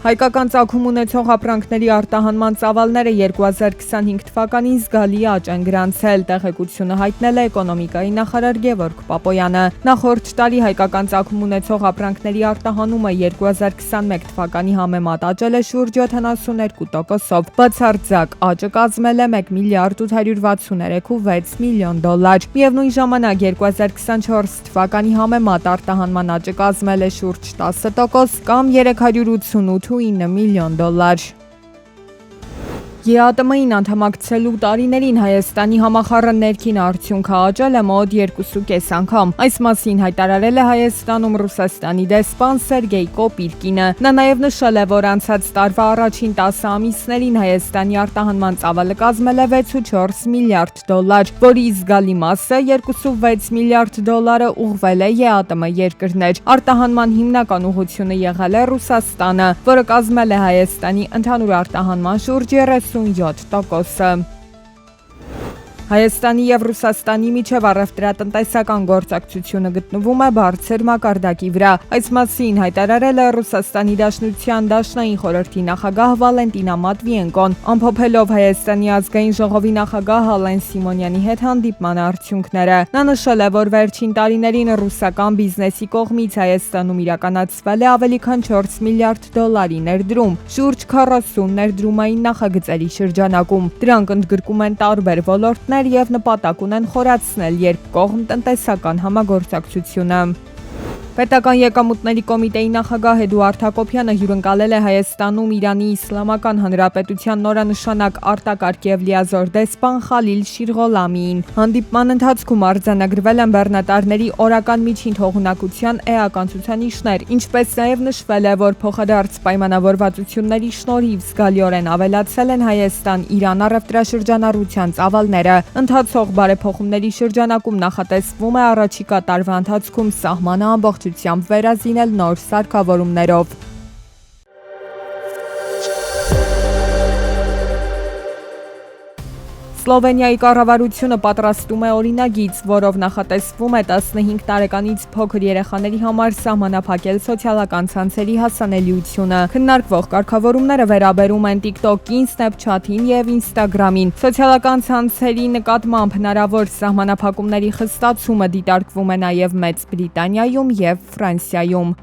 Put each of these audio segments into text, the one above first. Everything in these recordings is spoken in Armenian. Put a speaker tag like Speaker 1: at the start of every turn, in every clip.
Speaker 1: Հայկական ծագում ունեցող ապրանքների արտահանման ծավալները 2025 թվականին զգալի աճ են գրանցել, տեղեկությունը հայտնել է էկոնոմիկայի նախարար Գևորգ Պապոյանը։ Նախորդ տարի հայկական ծագում ունեցող ապրանքների արտահանումը 2021 թվականի համեմատ աճել է շուրջ 72%-ով, բացարձակ աճը կազմել է 1 միլիարդ 863.6 միլիոն դոլար։ Միևնույն ժամանակ 2024 թվականի համեմատ արտահանման աճը կազմել է շուրջ 10% կամ 388.9 միլիոն դոլար։ ԵԱՏՄ-ին անդամակցելու տարիներին Հայաստանի համախառն ներքին արդյունքը աճել է մոտ 2.5 անգամ։ Այս մասին հայտարարել է Հայաստանում Ռուսաստանի դեսպան Սերգեյ Կոպիրկինը։ Նա նաև նշել է, որ անցած տարվա առաջին 10 ամիսներին Հայաստանի արտահանման ծավալը կազմել է 6.4 միլիարդ դոլար, որի զգալի մասը 2.6 միլիարդ դոլարը ուղղվել է ԵԱՏՄ երկրներ։ Արտահանման հիմնական ուղղությունը եղել է Ռուսաստանը, որը կազմել է Հայաստանի ընդհանուր արտահանման շուրջ 37%-ը։ Հայաստանի և Ռուսաստանի միջև առևտրատնտեսական գործակցությունը գտնվում է բարձր մակարդակի վրա։ Այս մասին հայտարարել է Ռուսաստանի Դաշնության Դաշնային խորհրդի նախագահ Վալենտինա Մատվիենկոն, ամփոփելով Հայաստանի ազգային ժողովի նախագահ Ալեն Սիմոնյանի հետ հանդիպման արդյունքները։ Նա նշել է, որ վերջին տարիներին ռուսական բիզնեսի կողմից Հայաստանում իրականացվել է ավելի քան 4 միլիարդ դոլարի ներդրում, շուրջ 40 ներդրումային նախագծերի շրջանակում։ Դրանք ընդգրկում են տարբեր ոլորտներ և նպատակ ունեն խորացնել երկկողմ տնտեսական համագործակցությունը։ Պետական եկամուտների կոմիտեի նախագահ Էդուարդ Հակոբյանը հյուրընկալել է Հայաստանում Իրանի Իսլամական Հանրապետության նորանշանակ արտակարգ և լիազոր դեսպան Խալիլ Շիրղոլամիին։ Հանդիպման ընթացքում արձանագրվել են բեռնատարների օրական միջին թողունակության էական ցուցանիշներ, ինչպես նաև նշվել է, որ փոխադարձ պայմանավորվածությունների շնորհիվ զգալիորեն ավելացել են Հայաստան-Իրան առևտրաշրջանառության ծավալները։ Ընթացող բարեփոխումների շրջանակում նախատեսվում է առաջիկա տարվա ընթացքում սահմանը ամբողջությամբ վերազինել նոր սարքավորումներով։ Սլովենիայի կառավարությունը պատրաստում է օրինագիծ, որով նախատեսվում է 15 տարեկանից փոքր երեխաների համար սահմանափակել սոցիալական ցանցերի հասանելիությունը։ Քննարկվող կարգավորումները վերաբերում են TikTok-ին, Snapchat-ին և Instagram-ին։ Սոցիալական ցանցերի նկատմամբ հնարավոր սահմանափակումների խստացումը դիտարկվում է նաև Մեծ Բրիտանիայում և Ֆրանսիայում։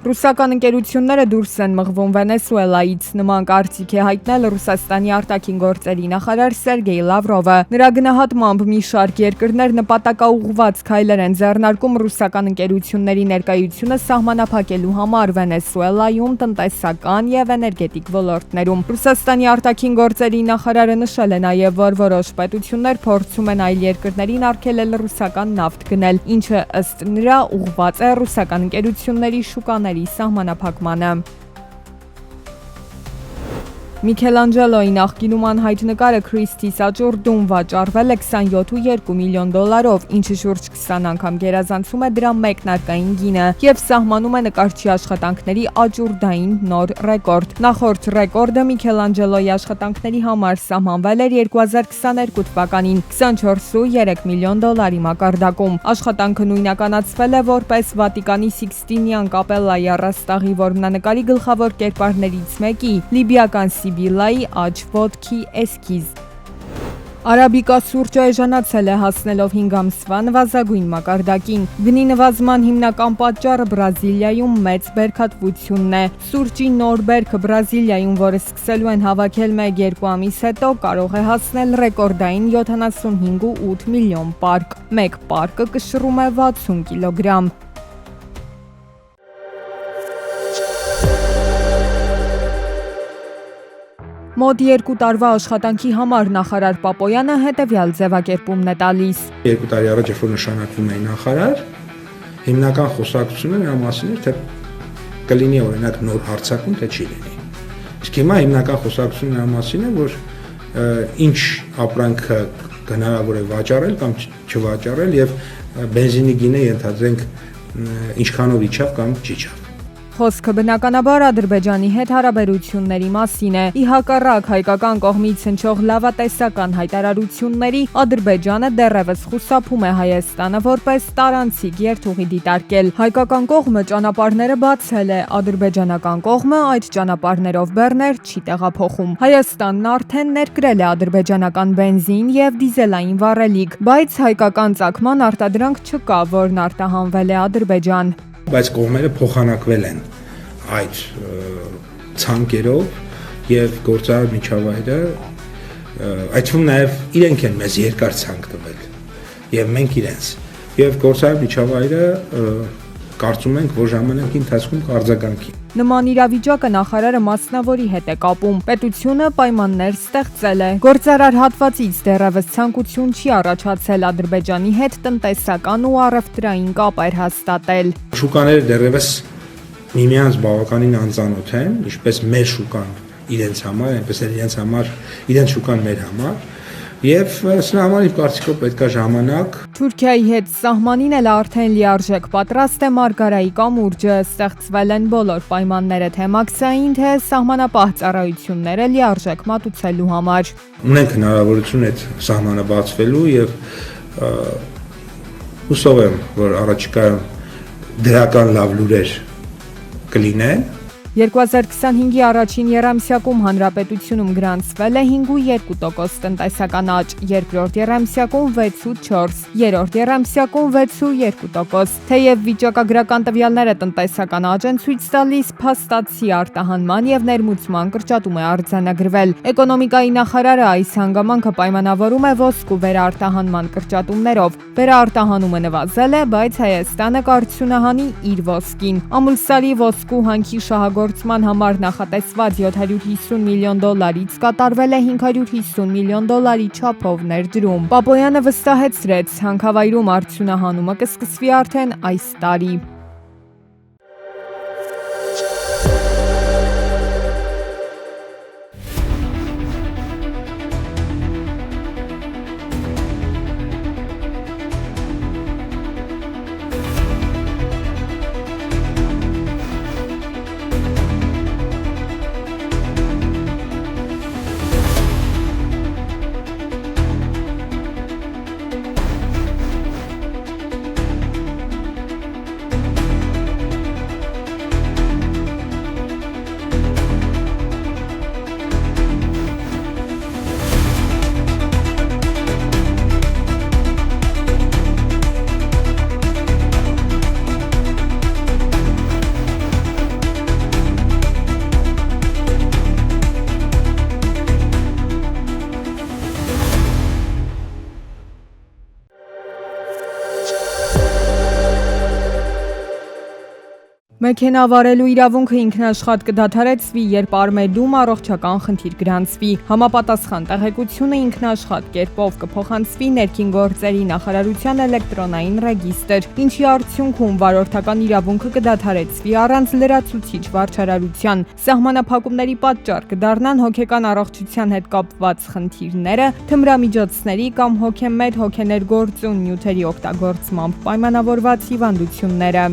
Speaker 1: Ռուսական ընկերությունները դուրս են մղվում Վենեսուելայից, նման կարծիք է հայտնել Ռուսաստանի արտաքին գործերի նախարար Սերգեյ Լավրովը։ Նրա գնահատմամբ մի շարք երկրներ նպատակաուղղված քայլեր են ձեռնարկում ռուսական ընկերությունների ներկայությունը սահմանափակելու համար Վենեսուելայում տնտեսական և էներգետիկ ոլորտներում։ Ռուսաստանի արտաքին գործերի նախարարը նշել է նաև, որ որոշ պետություններ փորձում են այլ երկրներին արգելել ռուսական նավթ գնել, ինչը ըստ նրա ուղղված է ռուսական ընկերությունների շուկաների սահմանափակմանը։ Միքելանջելոյի նախկինում անհայտ նկարը Քրիստիս աճուրդում վաճառվել է 27.2 միլիոն դոլարով, ինչը շուրջ 20 անգամ գերազանցում է դրա մեկնարկային գինը և սահմանում է նկարչի աշխատանքների աճուրդային նոր ռեկորդ։ Նախորդ ռեկորդը Միքելանջելոյի աշխատանքների համար սահմանվել էր 2022 թվականին 24.3 միլիոն դոլարի մակարդակում։ Աշխատանքը նույնականացվել է որպես Վատիկանի Սիքստինյան կապելլայի առաստաղի որմնանկարի գլխավոր կերպարներից մեկի՝ լիբիական Սիբիլայի աջ ոտքի էսքիզ։ Արաբիկա սուրճը էժանացել է, հասնելով 5 ամսվա նվազագույն մակարդակին։ Գնի նվազման հիմնական պատճառը Բրազիլիայում մեծ բերքատվությունն է։ Սուրճի նոր բերքը Բրազիլիայում, որը սկսելու են հավաքել 1-2 ամիս հետո, կարող է հասնել ռեկորդային 75.8 միլիոն պարկ։ Մեկ պարկը կշռում է 60 կիլոգրամ։ Մոտ 2 տարվա աշխատանքի համար նախարար Պապոյանը հետևյալ ձևակերպումն է տալիս։
Speaker 2: 2 տարի առաջ երբ որ նշանակվում էի նախարար, հիմնական խոսակցությունը նրա մասին էր, թե կլինի օրինակ նոր հարձակում, թե չի լինի։ Իսկ հիմա հիմնական խոսակցությունը նրա մասին է, որ ինչ ապրանքը հնարավոր է վաճառել կամ չվաճառել եւ բենզինի գինը ենթադրենք ինչքանով իջավ կամ չիջավ։
Speaker 1: Խոսքը բնականաբար Ադրբեջանի հետ հարաբերությունների մասին է։ Ի հակառակ հայկական կողմից հնչող լավատեսական հայտարարությունների Ադրբեջանը դեռևս խուսափում է Հայաստանը որպես տարանցիկ երթուղի դիտարկել։ Հայկական կողմը ճանապարհները բացել է, ադրբեջանական կողմը այդ ճանապարհներով բեռներ չի տեղափոխում։ Հայաստանն արդեն ներկրել է ադրբեջանական բենզին եւ դիզելային վառելիք, բայց հայկական ծագման արտադրանք չկա, որն արտահանվել է Ադրբեջան։
Speaker 2: Բայց կողմերը փոխանակվել են այդ ցանկերով եւ գործարար միջավայրը այդ թվում նաեւ իրենք են մեզ երկար ցանկ տվել եւ մենք իրենց եւ գործարար միջավայրը կարծում ենք, որ ժամանակի ընթացքում կարձագանքի։
Speaker 1: Նման իրավիճակը նախարարը մասնավորի հետ է կապում։ Պետությունը պայմաններ ստեղծել է։ Գործարար հատվածից դեռևս ցանկություն չի առաջացել Ադրբեջանի հետ տնտեսական ու առևտրային կապեր հաստատել։
Speaker 2: Շուկաները դեռևս միմյանց բավականին անծանոթ են, ինչպես մեր շուկան իրենց համար, այնպես էլ իրենց շուկան մեր համար։ Եվ սրա համար իմ կարծիքով պետք է ժամանակ։
Speaker 1: Թուրքիայի հետ սահմանին էլ արդեն լիարժեք պատրաստ է Մարգարայի կամուրջը, ստեղծվել են բոլոր պայմանները թե մաքսային, թե սահմանապահ ծառայությունները լիարժեք մատուցելու համար։
Speaker 2: Ունենք հնարավորություն այդ սահմանը բացվելու եւ հուսով եմ, որ առաջիկայում դրական լավ լուրեր կլինեն։
Speaker 1: 2025-ի առաջին եռամսյակում հանրապետությունում գրանցվել է 5.2% տնտեսական աճ, երկրորդ եռամսյակում 6.4%, երրորդ եռամսյակում 6.2%։ Թեև վիճակագրական տվյալները տնտեսական աճ են ցույց տալիս, փաստացի արտահանման եւ ներմուծման կրճատում է արձանագրվել։ Էկոնոմիկայի նախարարը այս հանգամանքը պայմանավորում է ոսկու վերարտահանման կրճատումներով։ Վերարտահանումը նվազել է, բայց Հայաստանը կարձունահանի իր ոսկին։ Ամուլսարի ոսկու հանքի շահագործման համար նախատեսված $750 միլիոն կատարվել է $550 միլիոն չափով ներդրում։ Պապոյանը վստահեցրեց, հանքավայրում արդյունահանումը կսկսվի արդեն այս տարի։ Մեքենա վարելու իրավունքը ինքնաշխատ կդադարեցվի, երբ Արմեդում առողջական խնդիր գրանցվի։ Համապատասխան տեղեկությունը ինքնաշխատ կերպով կփոխանցվի ներքին գործերի նախարարության էլեկտրոնային ռեգիստր, ինչի արդյունքում վարորդական իրավունքը կդադարեցվի առանց լրացուցիչ վարչարարության։ Սահմանափակումների պատճառ կդառնան հոգեկան առողջության հետ կապված խնդիրները, թմրամիջոցների կամ հոգեմետ հոգեներգործուն նյութերի օգտագործմամբ պայմանավորված հիվանդությունները։